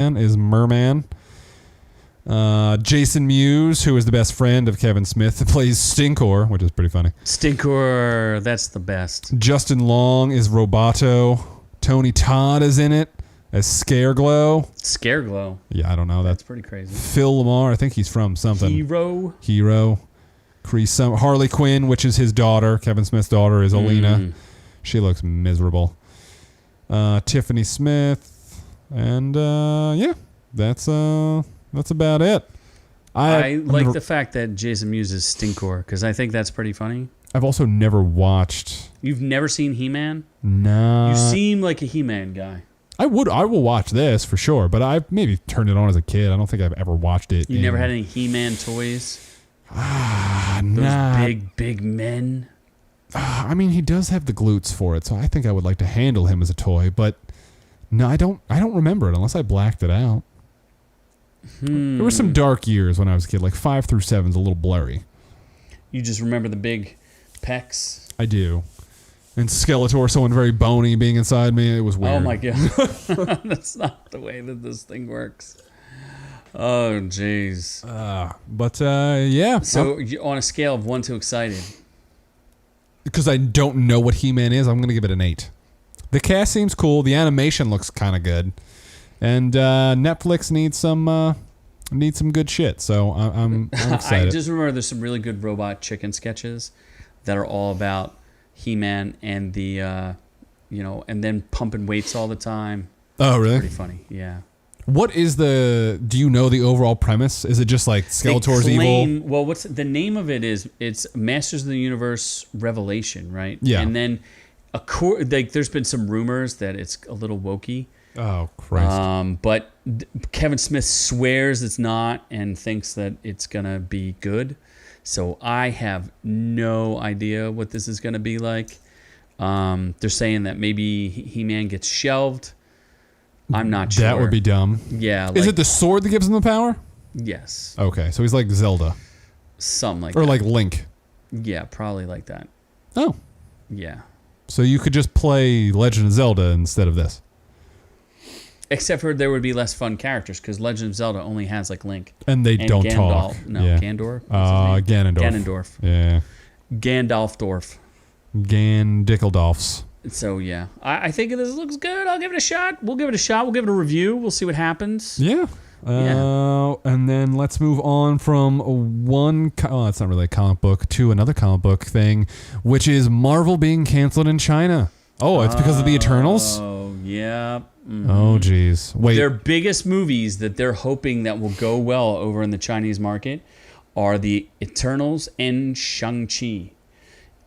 is Merman. Jason Mewes, who is the best friend of Kevin Smith, plays Stinkor, which is pretty funny. Stinkor, that's the best. Justin Long is Roboto. Tony Todd is in it as Scareglow. Scareglow. Yeah, I don't know. That's pretty crazy. Phil Lamar, I think he's from something. Hero. Harley Quinn, which is his daughter. Kevin Smith's daughter is Alina. She looks miserable. Tiffany Smith. And, yeah, that's about it. I like the fact that Jason Mewes is Stinkor, because I think that's pretty funny. I've also never watched... You've never seen He-Man? No. You seem like a He-Man guy. I will watch this for sure, but I maybe turned it on as a kid. I don't think I've ever watched it. You never had any He-Man toys? Those big men? I mean, he does have the glutes for it, so I think I would like to handle him as a toy, but no, I don't remember it unless I blacked it out. There were some dark years when I was a kid, like 5 through 7 is a little blurry. You just remember the big pecs? I do. And Skeletor, someone very bony being inside me, it was weird. Oh my god. That's not the way that this thing works. Oh, jeez. Yeah. So on a scale of 1 to excited? Because I don't know what He-Man is, I'm going to give it an 8. The cast seems cool. The animation looks kind of good. And Netflix needs some good shit, so I'm excited. I just remember there's some really good Robot Chicken sketches that are all about He-Man and the, and then pumping weights all the time. Oh, really? Pretty funny, yeah. What is do you know the overall premise? Is it just like Skeletor's evil? Well, what's the name of it it's Masters of the Universe Revelation, right? Yeah. And then, there's been some rumors that it's a little wokey. Oh, Christ. But Kevin Smith swears it's not and thinks that it's going to be good. So I have no idea what this is going to be like. They're saying that maybe He-Man gets shelved. I'm not sure. That would be dumb. Yeah. Is it the sword that gives him the power? Yes. Okay, so he's like Zelda. Something like that. Or like Link. Yeah, probably like that. Oh. Yeah. So you could just play Legend of Zelda instead of this. Except for there would be less fun characters because Legend of Zelda only has like Link. And they don't Gandalf. talk. No, yeah. Gandor? Ganondorf. Ganondorf. Yeah. Gandalfdorf. Gandickledolfs. So, yeah. I think this looks good. I'll give it a shot. We'll give it a shot. We'll give it a review. We'll see what happens. Yeah. And then let's move on from it's not really a comic book, to another comic book thing, which is Marvel being canceled in China. Oh, it's because of the Eternals? Oh, yeah. Mm-hmm. Oh, geez. Wait. Their biggest movies that they're hoping that will go well over in the Chinese market are the Eternals and Shang-Chi.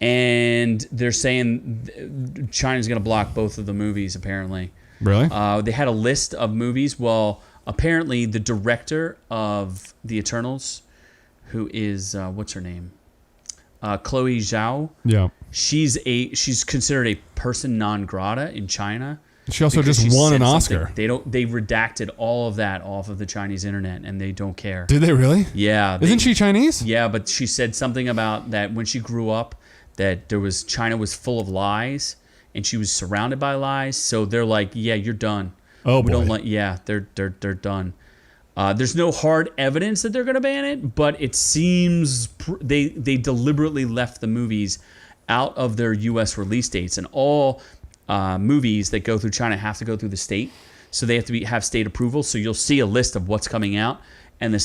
And they're saying China's going to block both of the movies, apparently. Really? They had a list of movies. Well, apparently the director of the Eternals, who is, what's her name? Chloe Zhao. Yeah. She's considered a person non grata in China. She also just won an Oscar. They redacted all of that off of the Chinese internet, and they don't care. Did they really? Yeah. Isn't she Chinese? Yeah, but she said something about that when she grew up, that China was full of lies, and she was surrounded by lies. So they're like, yeah, you're done. Oh boy. They're done. There's no hard evidence that they're going to ban it, but it seems they deliberately left the movies out of their U.S. release dates, and all movies that go through China have to go through the state, so they have to have state approval. So you'll see a list of what's coming out, and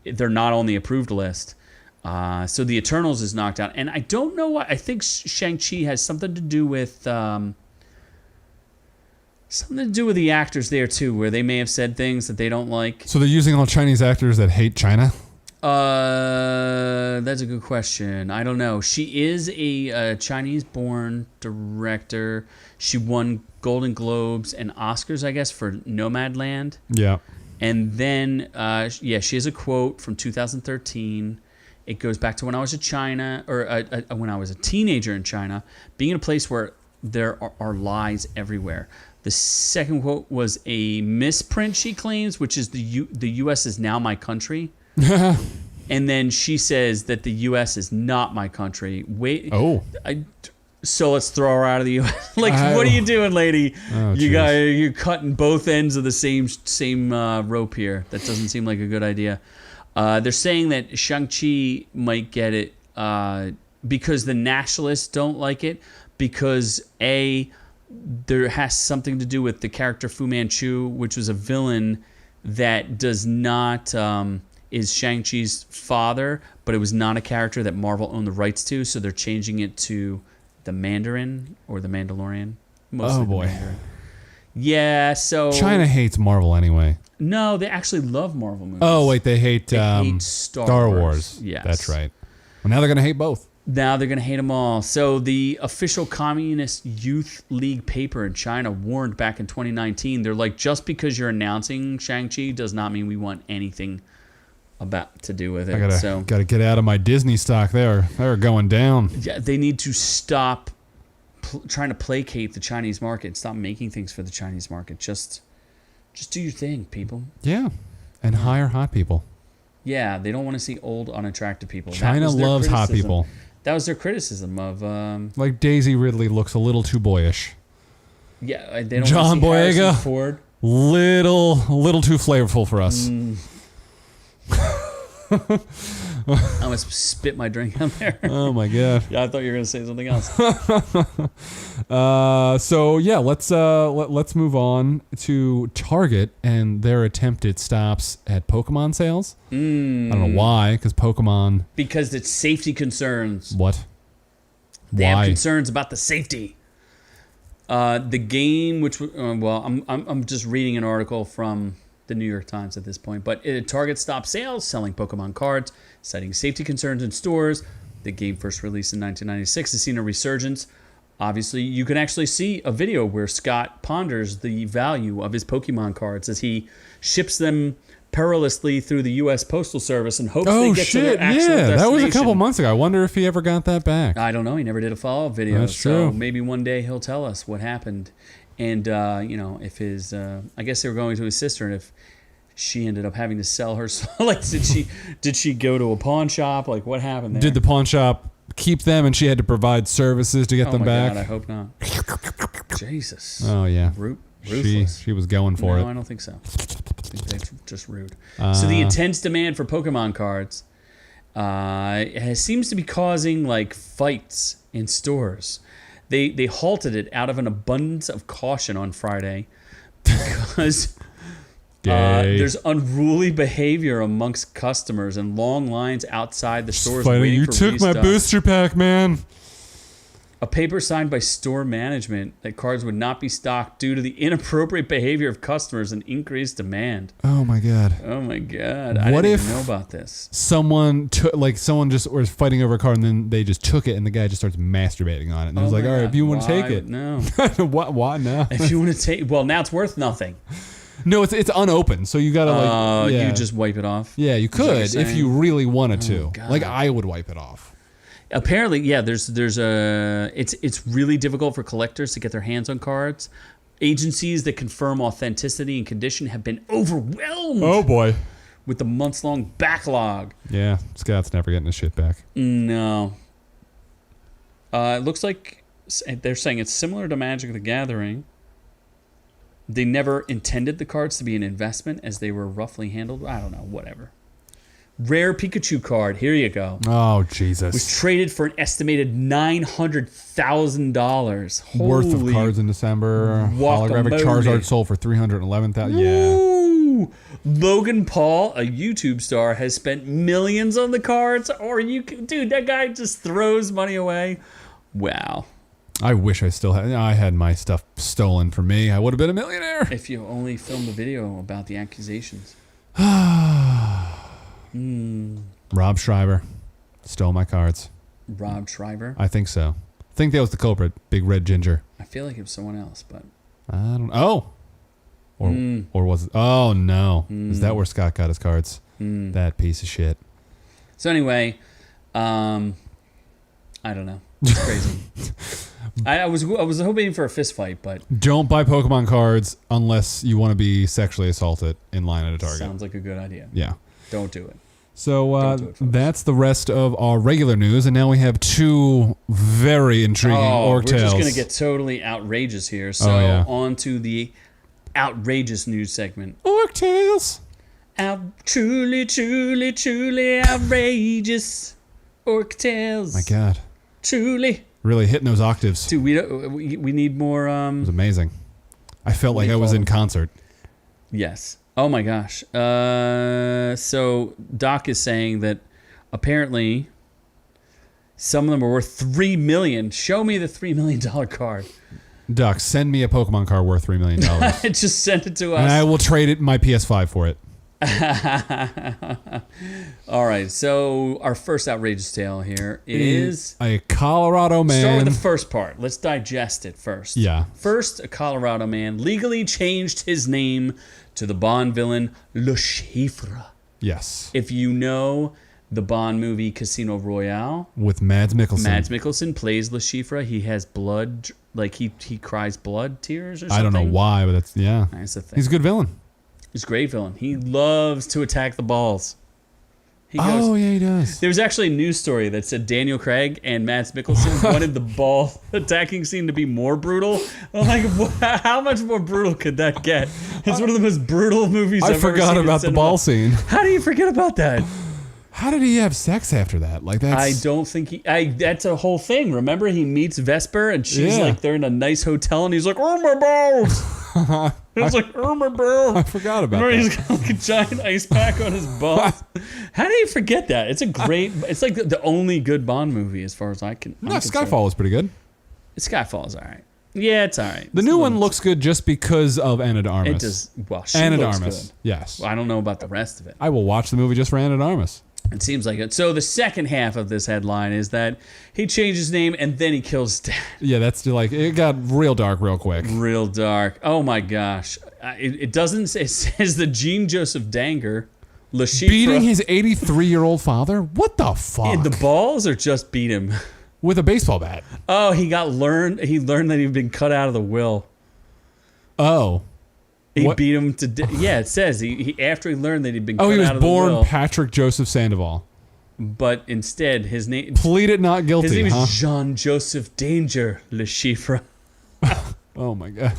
they're not on the approved list. So the Eternals is knocked out, and I don't know why. I think Shang-Chi has something to do with the actors there too, where they may have said things that they don't like. So they're using all Chinese actors that hate China? That's a good question. I don't know. She is a Chinese-born director. She won Golden Globes and Oscars, I guess, for Nomadland. Yeah. And then, she has a quote from 2013. It goes back to when I was when I was a teenager in China, being in a place where there are lies everywhere. The second quote was a misprint, she claims, which is the U.S. is now my country. And then she says that the U.S. is not my country. Wait. Oh. So let's throw her out of the U.S. Like, what are you doing, lady? You're cutting both ends of the same rope here. That doesn't seem like a good idea. They're saying that Shang-Chi might get it because the nationalists don't like it because there has something to do with the character Fu Manchu, which was a villain that does not is Shang-Chi's father, but it was not a character that Marvel owned the rights to, so they're changing it to the Mandarin or the Mandalorian. Mostly boy. The Mandarin. Yeah, so China hates Marvel anyway. No, they actually love Marvel movies. Oh wait, they hate Star Wars. Yes, that's right. Well, now they're gonna hate both. Now they're gonna hate them all. So the official Communist Youth League paper in China warned back in 2019. They're like, just because you're announcing Shang-Chi does not mean we want anything about to do with it. I gotta get out of my Disney stock. They're going down. Yeah, they need to stop trying to placate the Chinese market. Stop making things for the Chinese market. Just do your thing, people. Yeah, and hire hot people. Yeah, they don't want to see old, unattractive people. China loves hot people. That was their criticism of. Like Daisy Ridley looks a little too boyyish. Yeah, they don't. John want to see Boyega, Harrison Ford. Little too flavorful for us. I almost spit my drink out there. Oh my god! Yeah, I thought you were gonna say something else. So yeah, let's move on to Target and their attempted stops at Pokemon sales. I don't know why, because Pokemon. Because it's safety concerns. What? They have concerns about the safety. The game, which I'm just reading an article from the New York Times at this point, but Target stopped sales selling Pokemon cards, citing safety concerns in stores. The game first released in 1996 has seen a resurgence. Obviously, you can actually see a video where Scott ponders the value of his Pokemon cards as he ships them perilously through the U.S. Postal Service and hopes they get to their actual destination. That was a couple months ago. I wonder if he ever got that back. I don't know. He never did a follow-up video. That's so true. Maybe one day he'll tell us what happened. And, if his, I guess they were going to his sister, and if she ended up having to sell her, like, did she go to a pawn shop? Like, what happened there? Did the pawn shop keep them and she had to provide services to get them back? God, I hope not. Jesus. Oh, yeah. Ruthless. She was going for it. No, I don't think so. I think they're just rude. So the intense demand for Pokemon cards seems to be causing, like, fights in stores. They halted it out of an abundance of caution on Friday because there's unruly behavior amongst customers and long lines outside the stores waiting for restock. You took my booster pack, man. A paper signed by store management that cards would not be stocked due to the inappropriate behavior of customers and increased demand. Oh my god. I didn't even know about this. Someone just was fighting over a card and then they just took it and the guy just starts masturbating on it and it was like, all right, if you want to take it. No. What? No. If you want to take, well, now it's worth nothing. No, it's unopened, so you gotta you just wipe it off. Yeah, you could if you really wanted to. God. Like I would wipe it off. Apparently, yeah. It's really difficult for collectors to get their hands on cards. Agencies that confirm authenticity and condition have been overwhelmed. Oh boy, with the months-long backlog. Yeah, Scott's never getting his shit back. No. It looks like they're saying it's similar to Magic the Gathering. They never intended the cards to be an investment as they were roughly handled. I don't know, whatever. Rare Pikachu card, here you go. Oh, Jesus. Was traded for an estimated $900,000. Worth of cards in December. Holographic Charizard sold for $311,000. Yeah. Woo! Logan Paul, a YouTube star, has spent millions on the cards. Dude, that guy just throws money away. Wow. I wish I still had. I had my stuff stolen from me. I would have been a millionaire. If you only filmed a video about the accusations. Rob Schreiber stole my cards. Rob Schreiber? I think so. I think that was the culprit. Big Red Ginger. I feel like it was someone else, but I don't know. Or was it? Oh no. Is that where Scott got his cards? That piece of shit. So anyway, I don't know. It's crazy. I was hoping for a fist fight, but don't buy Pokemon cards unless you want to be sexually assaulted in line at a Target. Sounds like a good idea. Yeah. Don't do it. So Don't do it, folks. that's the rest of our regular news, and now we have two very intriguing orc we're just tales. gonna get totally outrageous here. So on to the outrageous news segment. Orc tales. Truly, truly, truly outrageous orc tales. My God, Truly, really hitting those octaves. dude. We need more. It was amazing. I felt like I was in concert. Yes. Oh my gosh. So Doc is saying that apparently some of them are worth $3 million. Show me the $3 million card. Doc, send me a Pokemon card worth $3 million. Just send it to us. And I will trade my PS5 for it. All right. So our first outrageous tale here is a Colorado man. Start with the first part. Let's digest it first. Yeah. First, a Colorado man legally changed his name to the Bond villain Le Chiffre. Yes. If you know the Bond movie Casino Royale, with Mads Mikkelsen. Mads Mikkelsen plays Le Chiffre. He has blood, like he cries blood tears or something. I don't know why, but that's That's the thing. He's a good villain. He's a great villain. He loves to attack the balls. He goes, Yeah, he does. There was actually a news story that said Daniel Craig and Mads Mikkelsen wanted the ball attacking scene to be more brutal. I'm like, how much more brutal could that get? It's one of the most brutal movies I've ever seen. I forgot about the ball scene. How do you forget about that? How did he have sex after that? Like that's. I don't think that's a whole thing. Remember, he meets Vesper and she's like, they're in a nice hotel and he's like, oh my balls. It's like, oh my balls. I forgot about that. He's got like a giant ice pack on his balls. How do you forget that? It's a great. It's like the only good Bond movie as far as I can. No, Skyfall was pretty good. Skyfall is all right. Yeah, it's all right. The new one looks good just because of Ana de Armas. It does. Well, she Ana de looks Armas. good. Yes. Well, I don't know about the rest of it. I will watch the movie just for Ana de Armas. It seems like it. So the second half of this headline is that he changed his name and then he kills his dad. Yeah, that's like it got real dark real quick. Real dark. Oh my gosh. It doesn't say. It says the Jean Joseph Danger, Le Chiffre, beating his 83-year-old father. What the fuck? in the balls or just beat him? With a baseball bat. Oh, he learned that he'd been cut out of the will. Oh. He What? beat him to death. Yeah, it says he after he learned that he'd been cut Oh, he was out of the born will, Patrick Joseph Sandoval. but instead his name Pleaded not guilty, his name huh? is Jean Joseph Danger Le Chiffre. Oh my god.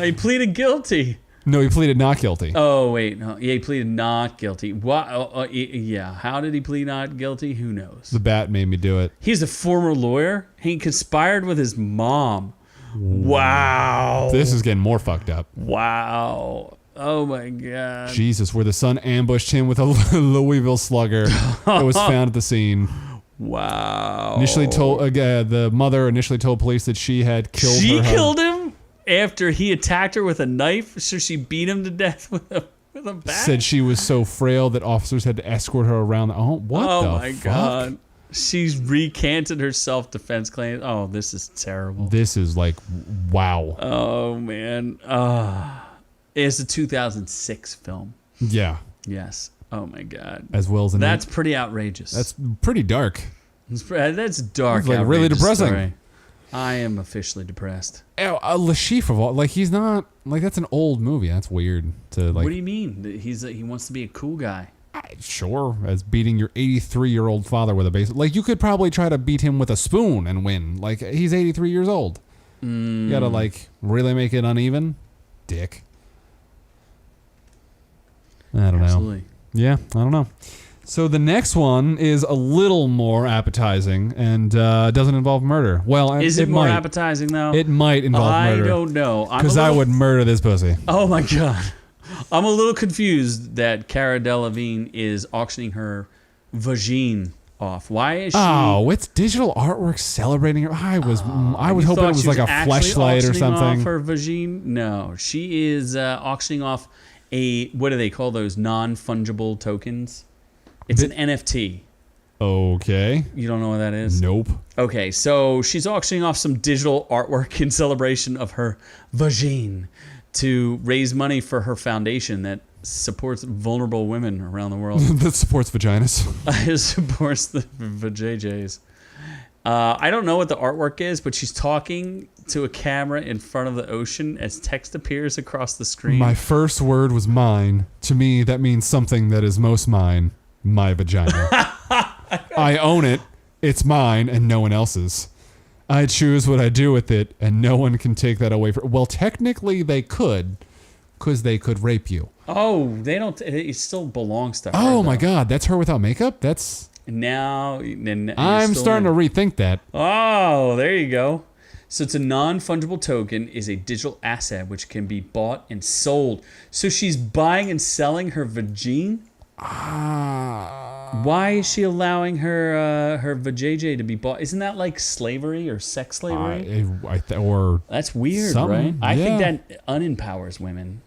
He pleaded guilty. No, he pleaded not guilty. Oh wait, no, yeah, he pleaded not guilty. Why? Yeah, how did he plead not guilty? Who knows? The bat made me do it. He's a former lawyer. He conspired with his mom. Wow. This is getting more fucked up. Wow. Oh my god. Jesus, where the son ambushed him with a Louisville slugger that was found at the scene. Wow. Initially told the mother initially told police that she had killed She her killed him after he attacked her with a knife, so she beat him to death with a bat. Said she was so frail that officers had to escort her around. What oh the my fuck? god. She's recanted her self-defense claim. Oh, this is terrible. This is like, wow. Oh man. It's a 2006 film. Yeah. Yes. Oh my god. As well as That's pretty outrageous. That's pretty dark. That's dark. It's like really outrageous depressing. story. I am officially depressed. Le Chiffre, like he's not like that's an old movie. That's weird to like. What do you mean? He wants to be a cool guy. Sure, as beating your 83-year-old father with a base. Like you could probably try to beat him with a spoon and win. Like he's 83 years old. You gotta like really make it uneven, dick. I don't Absolutely. know. Yeah, I don't know. So the next one is a little more appetizing and doesn't involve murder. Well, Is it more appetizing though? It might involve murder. I don't know. Because I would murder this pussy. Oh my god. I'm a little confused that Cara Delevingne is auctioning her vagine off. Why is she? Oh, it's digital artwork celebrating her. I was hoping it was like a fleshlight or something. Off her vagine? No, she is auctioning off what do they call those non-fungible tokens? It's an NFT. Okay. You don't know what that is? Nope. Okay, so she's auctioning off some digital artwork in celebration of her vagine to raise money for her foundation that supports vulnerable women around the world. That supports vaginas. It supports the vajayjays. I don't know what the artwork is, but she's talking to a camera in front of the ocean as text appears across the screen. My first word was mine. To me, that means something that is most mine. My vagina. I own it. It's mine and no one else's. I choose what I do with it, and no one can take that away from. Well, technically they could, because they could rape you. Oh, they don't. It still belongs to her. Oh my God, that's her without makeup. That's now. I'm starting to rethink that. Oh, there you go. So it's a non-fungible token, is a digital asset which can be bought and sold. So she's buying and selling her vagine. Why is she allowing her vajayjay to be bought? Isn't that like slavery or sex slavery? Or that's weird, right? I think that unempowers women.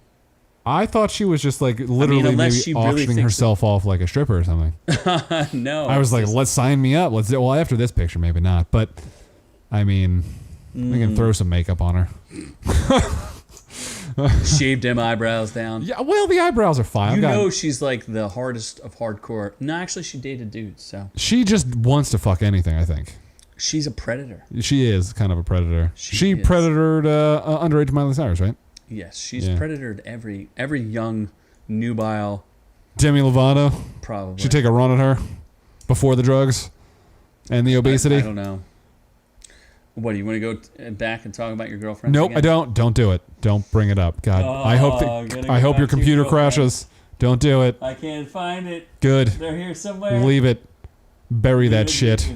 I thought she was just like literally maybe auctioning herself off like a stripper or something. No. I was like, let's sign me up. Let's do, well, after this picture, maybe not. But I mean, we can throw some makeup on her. Shaved them eyebrows down. Yeah, well, the eyebrows are fine. You know she's like the hardest of hardcore. No, actually, she dated dudes, so. She just wants to fuck anything, I think. She's a predator. She is kind of a predator. She is. predatored underage Miley Cyrus, right? Yes, she's predatored every young, nubile. Demi Lovato? Probably. She'd take a run at her before the drugs and the obesity? I don't know. What, do you want to go back and talk about your girlfriend? Nope, again? I don't. Don't do it. Don't bring it up. God, I hope your computer crashes. Don't do it. I can't find it. Good. They're here somewhere. Leave it. Bury that shit.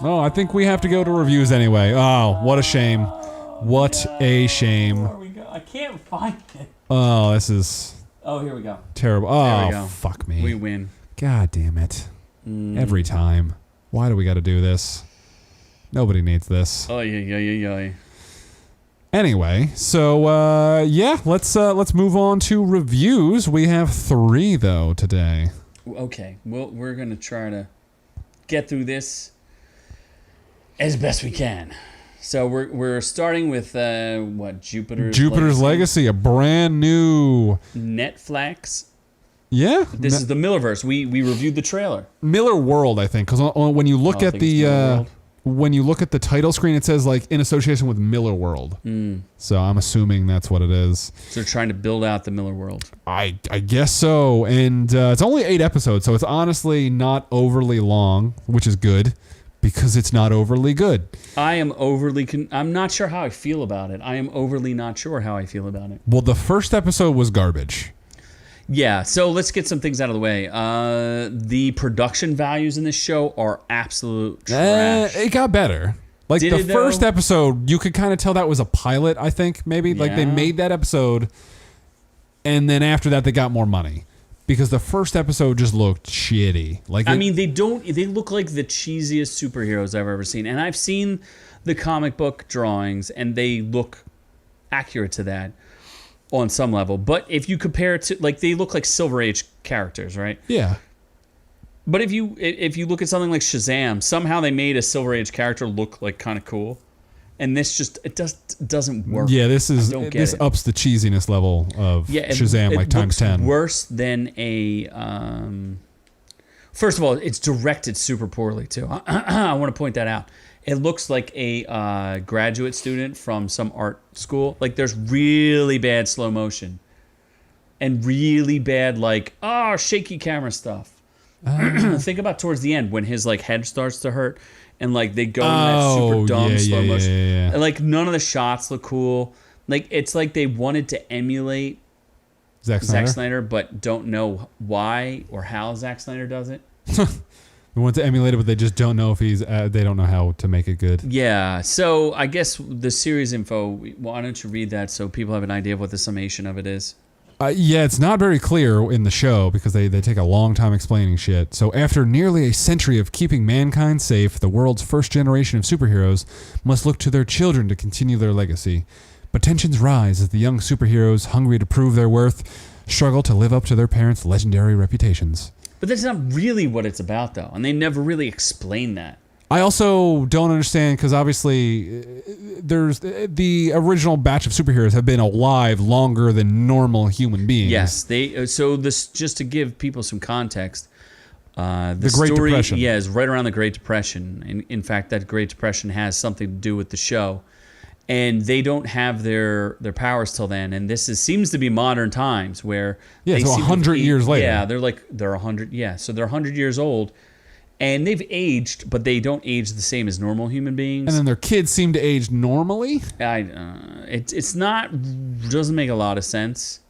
Oh, I think we have to go to reviews anyway. Oh, what a shame. What a shame. Where we go? I can't find it. Oh, this is... Oh, here we go. Terrible. Oh, fuck me. We win. God damn it. Every time. Why do we got to do this? Nobody needs this. Oh, yeah. Anyway, so let's move on to reviews. We have 3 though today. Okay, well, we're gonna try to get through this as best we can. So we're starting with Jupiter's Legacy, a brand new Netflix. Yeah, this is the Millerverse. We reviewed the trailer. Miller World, I think, because when you look at the when you look at the title screen, it says like in association with Miller World. So I'm assuming that's what it is. So they're trying to build out the Miller World. I guess so, and it's only 8 episodes, so it's honestly not overly long, which is good because it's not overly good. I am I'm not sure how I feel about it. I am overly not sure how I feel about it. Well, the first episode was garbage. Yeah, so let's get some things out of the way. The production values in this show are absolute trash. It got better. Like the first episode, you could kind of tell that was a pilot, I think, maybe. Yeah. Like they made that episode, and then after that they got more money. Because the first episode just looked shitty. Like they look like the cheesiest superheroes I've ever seen. And I've seen the comic book drawings, and they look accurate to that. On some level, but if you compare it to, like, they look like Silver Age characters, right? Yeah. But if you look at something like Shazam, somehow they made a Silver Age character look like kind of cool, and this just doesn't work. Yeah, this ups the cheesiness level of Shazam like times 10. Worse than a. First of all, it's directed super poorly too. I want to point that out. It looks like a graduate student from some art school. Like there's really bad slow motion and really bad shaky camera stuff. Think about towards the end when his like head starts to hurt and like they go in that super dumb slow motion. Yeah. And, like none of the shots look cool. Like it's like they wanted to emulate Zack Snyder, but don't know why or how Zack Snyder does it. They want to emulate it, but they just don't know if they don't know how to make it good. Yeah, so I guess the series info, why don't you read that so people have an idea of what the summation of it is? Yeah, it's not very clear in the show because they take a long time explaining shit. So after nearly a century of keeping mankind safe, the world's first generation of superheroes must look to their children to continue their legacy. But tensions rise as the young superheroes, hungry to prove their worth, struggle to live up to their parents' legendary reputations. But that's not really what it's about, though, and they never really explain that. I also don't understand because obviously there's the original batch of superheroes have been alive longer than normal human beings. Yes, this just to give people some context. The Great Depression. Yeah, is right around the Great Depression. In fact, that Great Depression has something to do with the show. and they don't have their powers till then. And seems to be modern times where they so 100 years later. Yeah, they're 100. Yeah, so they're 100 years old, and they've aged, but they don't age the same as normal human beings. And then their kids seem to age normally. It's not doesn't make a lot of sense,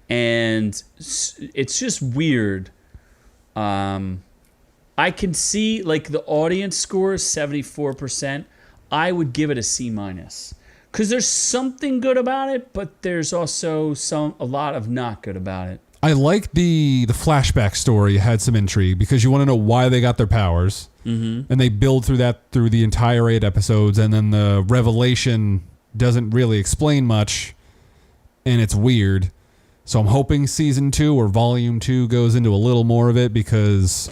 and it's just weird. I can see like the audience score is 74%. I would give it a C-, because there's something good about it, but there's also a lot of not good about it. I like the flashback story had some intrigue because you want to know why they got their powers, and they build through the entire 8 episodes, and then the revelation doesn't really explain much, and it's weird. So I'm hoping season 2 or volume 2 goes into a little more of it, because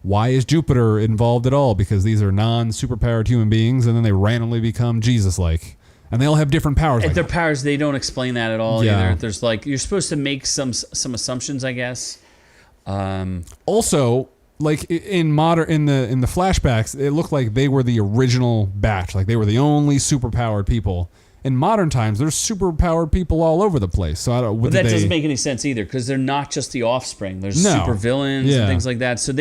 why is Jupiter involved at all? Because these are non-superpowered human beings, and then they randomly become Jesus-like. And they all have different powers. Their powers, they don't explain that at all either. There's like, you're supposed to make some assumptions, I guess. Also, like in the flashbacks, it looked like they were the original batch. Like they were the only superpowered people. In modern times, there's superpowered people all over the place. So but that doesn't make any sense either, because they're not just the offspring. There's super villains and things like that. So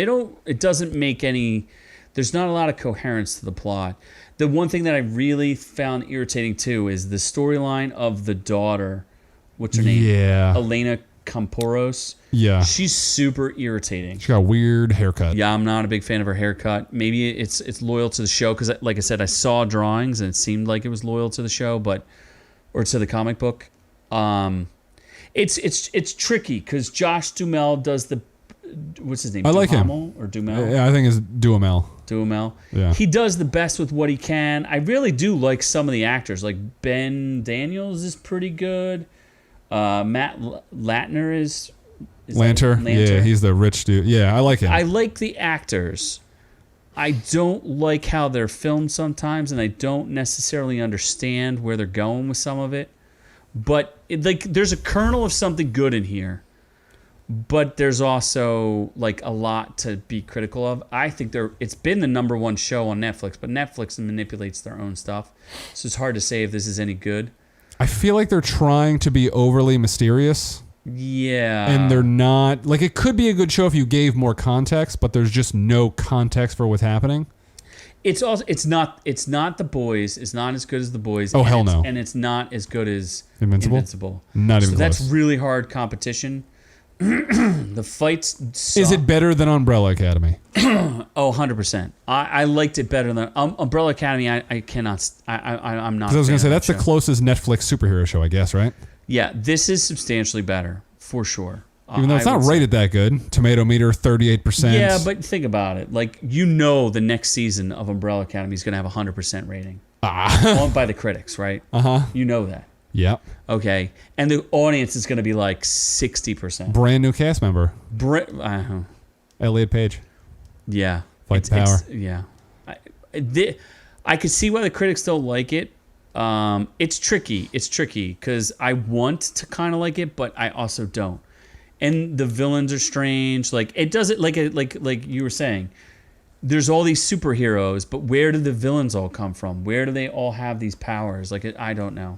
it doesn't make any. There's not a lot of coherence to the plot. The one thing that I really found irritating too is the storyline of the daughter. What's her name? Yeah. Elena Camporos. Yeah. She's super irritating. She's got a weird haircut. Yeah, I'm not a big fan of her haircut. Maybe it's loyal to the show, because, like I said, I saw drawings and it seemed like it was loyal to the show, or to the comic book. It's tricky because Josh Duhamel does the. What's his name? I like him. Or Duhamel? Yeah, I think it's Duhamel. Yeah. He does the best with what he can. I really do like some of the actors. Like Ben Daniels is pretty good. Matt Latner is Lanter. Yeah, he's the rich dude. Yeah, I like him. I like the actors. I don't like how they're filmed sometimes, and I don't necessarily understand where they're going with some of it. But there's a kernel of something good in here. But there's also like a lot to be critical of. I think it's been the #1 show on Netflix, but Netflix manipulates their own stuff, so it's hard to say if this is any good. I feel like they're trying to be overly mysterious. Yeah. And they're not. Like, it could be a good show if you gave more context, but there's just no context for what's happening. It's not The Boys. It's not as good as The Boys. Oh, hell no. And it's not as good as Invincible. Not even close. So that's really hard competition. The fights suck. Is it better than Umbrella Academy? 100%. I liked it better than Umbrella Academy. I cannot. I'm not. Because I was going to say, that's the closest Netflix superhero show, I guess, right? Yeah, this is substantially better, for sure. Even though it's not rated that good. Tomato meter, 38%. Yeah, but think about it. Like, the next season of Umbrella Academy is going to have a 100% rating. Owned by the critics, right? Uh-huh. You know that. Yep. Okay. And the audience is going to be like 60%. Brand new cast member. Elliot Page. Yeah. Fight power. Yeah. I could see why the critics don't like it. It's tricky. It's tricky because I want to kind of like it, but I also don't. And the villains are strange. Like, it doesn't, like you were saying, there's all these superheroes, but where did the villains all come from? Where do they all have these powers? Like, I don't know.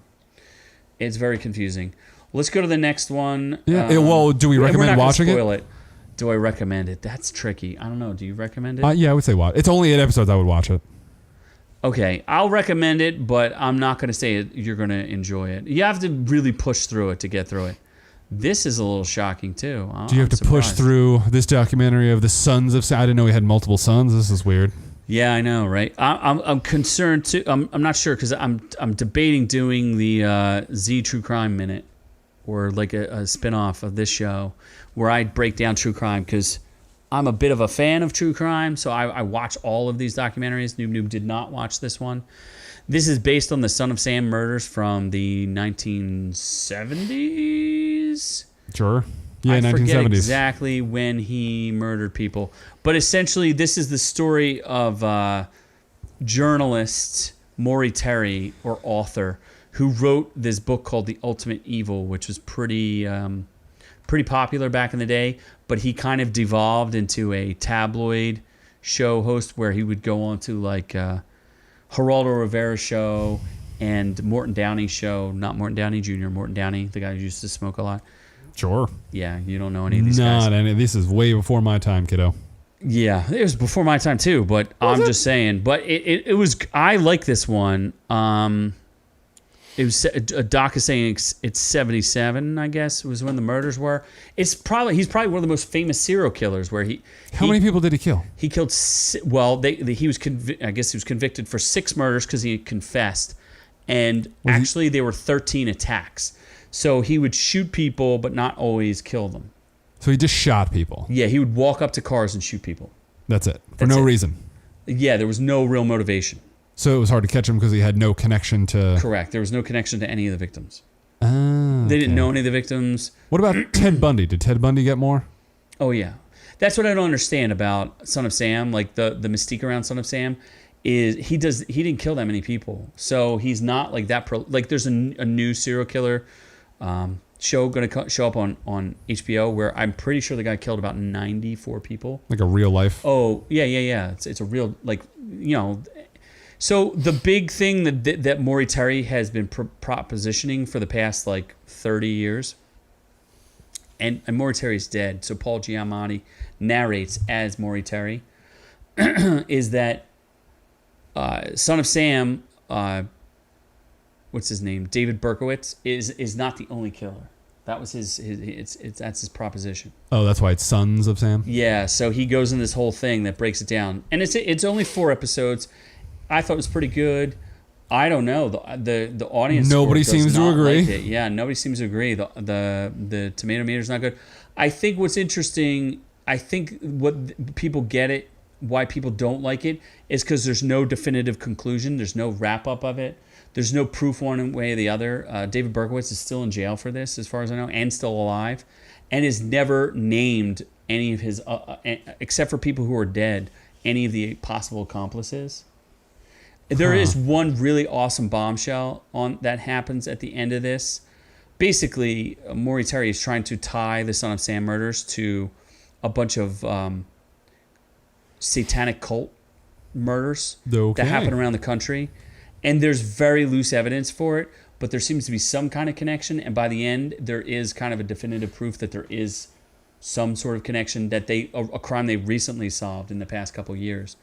It's very confusing. Let's go to the next one. Yeah. Well, do we recommend watching it? Spoil it? Do I recommend it? That's tricky. I don't know. Do you recommend it? Yeah, I would say watch. It's only 8 episodes. I would watch it. Okay, I'll recommend it, but I'm not going to say you're going to enjoy it. You have to really push through it to get through it. This is a little shocking too. Do you have to push through this documentary of the sons of? I didn't know he had multiple sons. This is weird. Yeah, I know, right? I'm concerned too. I'm not sure because I'm debating doing the Z True Crime Minute, or like a spinoff of this show where I break down true crime, because I'm a bit of a fan of true crime, so I watch all of these documentaries. Noob did not watch this one. This is based on the Son of Sam murders from the 1970s. Sure. Yeah, I 1970s. forget exactly when he murdered people. But essentially, this is the story of journalist Maury Terry, or author, who wrote this book called The Ultimate Evil, which was pretty popular back in the day. But he kind of devolved into a tabloid show host where he would go on to like Geraldo Rivera's show and Morton Downey show. Not Morton Downey Jr., Morton Downey, the guy who used to smoke a lot. Sure. Yeah, you don't know any of these guys. Not any. This is way before my time, kiddo. Yeah, it was before my time too, but I'm just saying. But it was. I like this one. It was a doc is saying it's 77. I guess was when the murders were. He's probably one of the most famous serial killers. Where how many people did he kill? He killed. Well, he was I guess he was convicted for 6 murders because he confessed, and there were 13 attacks. So he would shoot people, but not always kill them. So he just shot people. Yeah, he would walk up to cars and shoot people. That's it. For no reason. Yeah, there was no real motivation. So it was hard to catch him because he had no connection to... Correct. There was no connection to any of the victims. Ah, They didn't know any of the victims. What about Ted Bundy? Did Ted Bundy get more? Oh, yeah. That's what I don't understand about Son of Sam. Like, the mystique around Son of Sam is he didn't kill that many people. So he's not like that... there's a new serial killer show going to show up on HBO where I'm pretty sure the guy killed about 94 people. Like a real life? Oh, yeah. It's a real, So the big thing that Maury Terry has been propositioning for the past 30 years, and Maury Terry's dead, so Paul Giamatti narrates as Maury Terry, is that Son of Sam, what's his name, David Berkowitz, is not the only killer. That was that's his proposition. Oh, that's why it's Sons of Sam? Yeah, so he goes in this whole thing that breaks it down, and it's only 4 episodes. I thought it was pretty good. I don't know the audience. Nobody seems to agree. Like it. Yeah, nobody seems to agree. The tomato meter is not good. I think what's interesting. I think what people get it. Why people don't like it is because there's no definitive conclusion. There's no wrap up of it. There's no proof one way or the other. David Berkowitz is still in jail for this, as far as I know, and still alive, and is never named any of his, except for people who are dead, any of the possible accomplices. There is one really awesome bombshell that happens at the end of this. Basically, Maury Terry is trying to tie the Son of Sam murders to a bunch of satanic cult murders that happen around the country. And there's very loose evidence for it, but there seems to be some kind of connection. And by the end, there is kind of a definitive proof that there is some sort of connection, that a crime they recently solved in the past couple of years.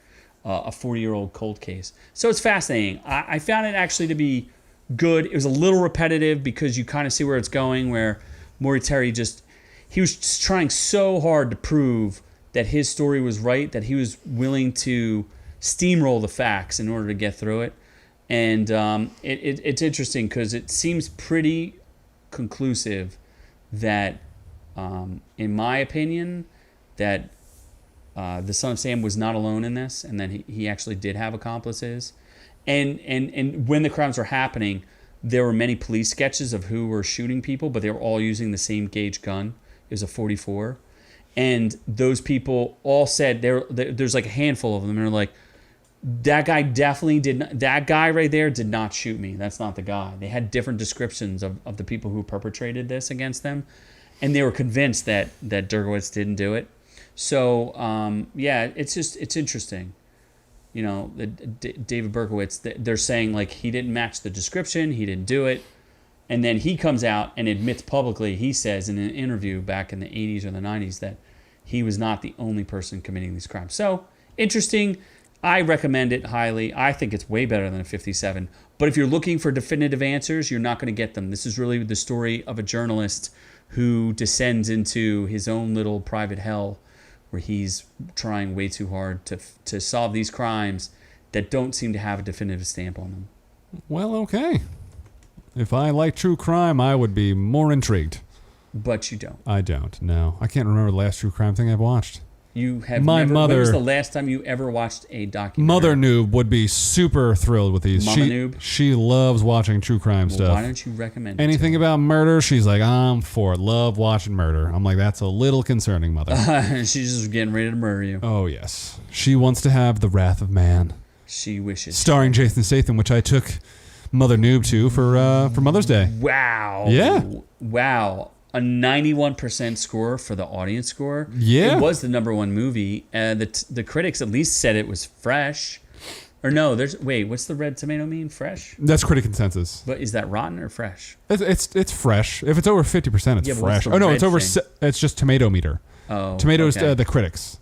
A 40-year-old cold case. So it's fascinating. I found it actually to be good. It was a little repetitive because you kind of see where it's going, where Maury Terry he was just trying so hard to prove that his story was right, that he was willing to steamroll the facts in order to get through it. And it's interesting because it seems pretty conclusive that, in my opinion, that the Son of Sam was not alone in this, and then he actually did have accomplices. And when the crimes were happening, there were many police sketches of who were shooting people, but they were all using the same gauge gun. It was a .44. And those people all said, there's like a handful of them, and they're like, that guy definitely did not, that guy right there did not shoot me. That's not the guy. They had different descriptions of the people who perpetrated this against them, and they were convinced that Dergowitz didn't do it. So, it's interesting. You know, David Berkowitz, they're saying he didn't match the description, he didn't do it. And then he comes out and admits publicly, he says in an interview back in the 80s or the 90s that he was not the only person committing these crimes. So, interesting. I recommend it highly. I think it's way better than a 57. But if you're looking for definitive answers, you're not going to get them. This is really the story of a journalist who descends into his own little private hell, where he's trying way too hard to solve these crimes that don't seem to have a definitive stamp on them. Well, okay. If I like true crime, I would be more intrigued. But you don't. I don't, no. I can't remember the last true crime thing I've watched. You have mother, when was the last time you ever watched a documentary? Mother Noob would be super thrilled with these. Mama Noob? She loves watching true crime stuff. Why don't you recommend anything about murder? She's like, I'm for it. Love watching murder. I'm like, that's a little concerning, Mother. She's just getting ready to murder you. Oh, yes. She wants to have The Wrath of Man. She wishes. Starring Jason Statham, which I took Mother Noob to for Mother's Day. Wow. Yeah. Wow. A 91% score for the audience score. Yeah. It was the #1 movie. The critics at least said it was fresh. Or no, what's the red tomato mean? Fresh? That's critic consensus. But is that rotten or fresh? It's fresh. If it's over 50%, it's fresh. Oh no, it's over. It's just tomato meter. Oh, tomatoes. Okay. The critics.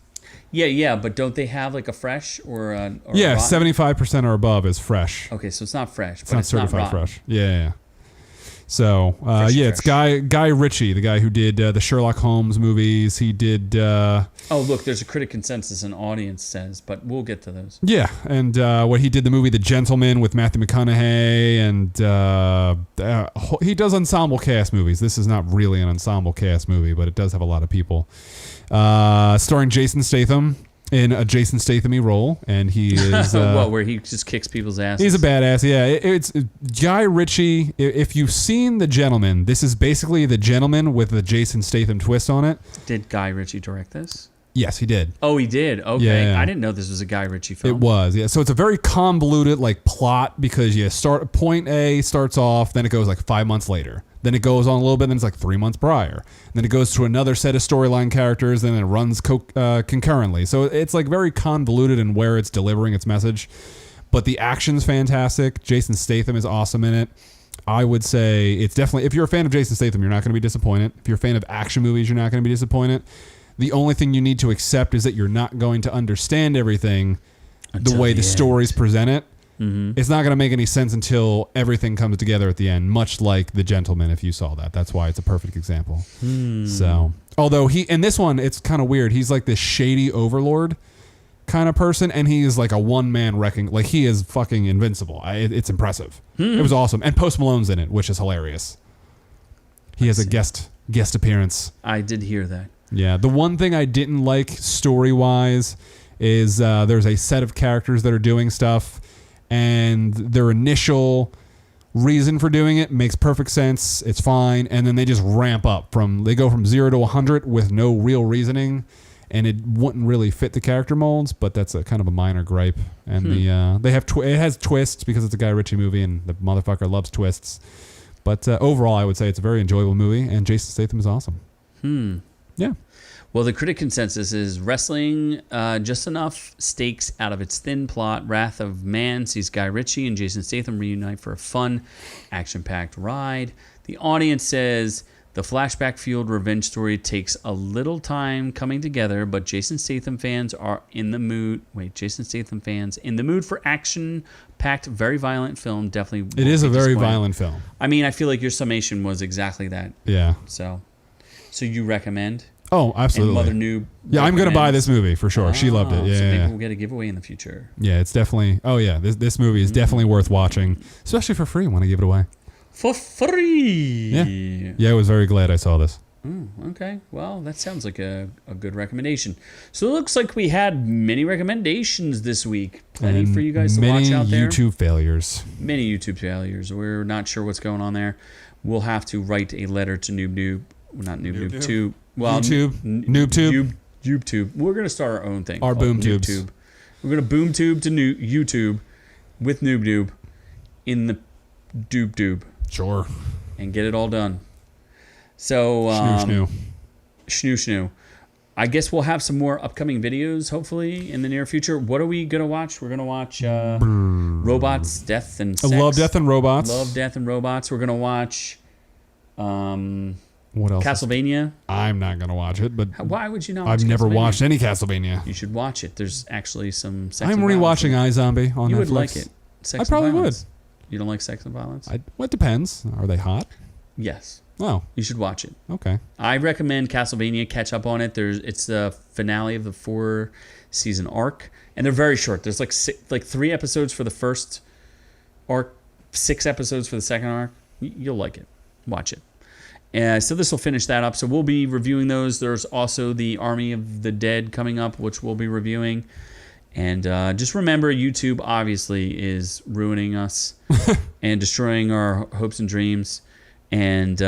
Yeah, but don't they have like a fresh or a yeah, 75% or above is fresh. Okay, so it's not fresh. It's not certified fresh. Yeah. So it's Guy Ritchie, the guy who did the Sherlock Holmes movies. He did. Oh, look, there's a critic consensus and audience says, but we'll get to those. Yeah, and what he did the movie The Gentleman with Matthew McConaughey, and he does ensemble cast movies. This is not really an ensemble cast movie, but it does have a lot of people. Starring Jason Statham in a Jason Statham-y role, and he is where he just kicks people's asses. He's a badass. Yeah, it's Guy Ritchie. If you've seen The Gentleman, this is basically The Gentleman with the Jason Statham twist on it. Did Guy Ritchie direct this? Yes, he did. Oh, he did. Okay, yeah. I didn't know this was a Guy Ritchie film. It was. Yeah, so it's a very convoluted plot because you start point A starts off, then it goes 5 months later. Then it goes on a little bit, then it's 3 months prior. Then it goes to another set of storyline characters, then it runs concurrently. So it's very convoluted in where it's delivering its message. But the action's fantastic. Jason Statham is awesome in it. I would say it's definitely, if you're a fan of Jason Statham, you're not going to be disappointed. If you're a fan of action movies, you're not going to be disappointed. The only thing you need to accept is that you're not going to understand everything the way the stories present it. Mm-hmm. It's not going to make any sense until everything comes together at the end, much like The Gentleman, if you saw that. That's why it's a perfect example. So, although in this one, it's kind of weird. He's this shady overlord kind of person, and he is a one-man wrecking. He is fucking invincible. It's impressive. It was awesome. And Post Malone's in it, which is hilarious. He has a guest appearance. I did hear that. Yeah. The one thing I didn't like story-wise is there's a set of characters that are doing stuff, and their initial reason for doing it makes perfect sense. It's fine. And then they just ramp up they go from 0 to 100 with no real reasoning, and it wouldn't really fit the character molds, but that's a kind of a minor gripe. And it has twists because it's a Guy Ritchie movie and the motherfucker loves twists. But overall, I would say it's a very enjoyable movie, and Jason Statham is awesome. Yeah. Well, the critic consensus is wrestling just enough stakes out of its thin plot. Wrath of Man sees Guy Ritchie and Jason Statham reunite for a fun, action-packed ride. The audience says the flashback-fueled revenge story takes a little time coming together, but Jason Statham fans are in the mood. Jason Statham fans in the mood for action-packed, very violent film. Definitely, it is a very violent film. I mean, I feel like your summation was exactly that. Yeah. So you recommend? Oh, absolutely. And Mother Noob. Yeah, I'm going to buy this movie for sure. She loved it. Yeah. So maybe we'll get a giveaway in the future. Yeah, it's definitely. Oh yeah, this movie is definitely worth watching, especially for free. Want to give it away for free? Yeah. I was very glad I saw this. Okay, well, that sounds like a good recommendation. So it looks like we had many recommendations this week. Plenty for you guys to watch out there. Many YouTube failures. Many YouTube failures. We're not sure what's going on there. We'll have to write a letter to Noob. Not Noob to. Well, YouTube. We're going to start our own thing. Our boom tubes. We're going to boom tube to YouTube with Noob in the doob. Sure. And get it all done. So, snoo. I guess we'll have some more upcoming videos, hopefully, in the near future. What are we going to watch? We're going to watch Robots, Death, and Sex. Love, Death, and Robots. Love, Death, and Robots. We're going to watch... what else? Castlevania. I'm not going to watch it, but why would you not watch I've never watched any Castlevania. You should watch it. There's actually some sex I'm and rewatching iZombie on Netflix. You would like it. I probably would. You don't like sex and violence? What depends? Are they hot? Yes. Oh. You should watch it. Okay. I recommend Castlevania. Catch up on it. It's the finale of the 4-season arc, and they're very short. There's 3 episodes for the first arc, 6 episodes for the second arc. You'll like it. Watch it. So this will finish that up. So we'll be reviewing those. There's also the Army of the Dead coming up, which we'll be reviewing. And just remember, YouTube obviously is ruining us and destroying our hopes and dreams. And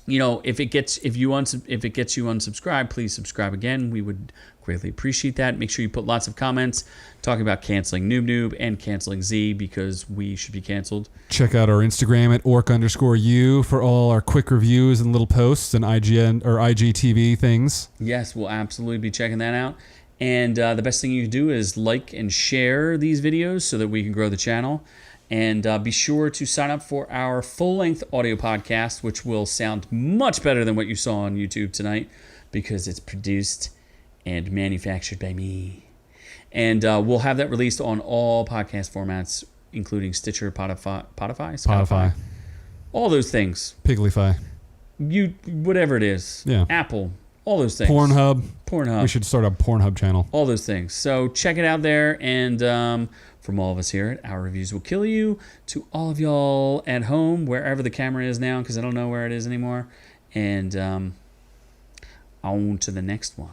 if it gets you unsubscribed, please subscribe again. We would greatly appreciate that. Make sure you put lots of comments talking about canceling Noob and canceling Z, because we should be canceled. Check out our Instagram at OrkU for all our quick reviews and little posts and IGN or IGTV things. Yes, we'll absolutely be checking that out. And the best thing you can do is like and share these videos so that we can grow the channel. And be sure to sign up for our full-length audio podcast, which will sound much better than what you saw on YouTube tonight because it's produced and manufactured by me. And we'll have that released on all podcast formats, including Stitcher, Spotify, all those things. Pigglyfy. Whatever it is. Yeah. Apple. All those things. Pornhub. We should start a Pornhub channel. All those things. So check it out there. And from all of us here at Our Reviews Will Kill You, to all of y'all at home, wherever the camera is now, because I don't know where it is anymore. And on to the next one.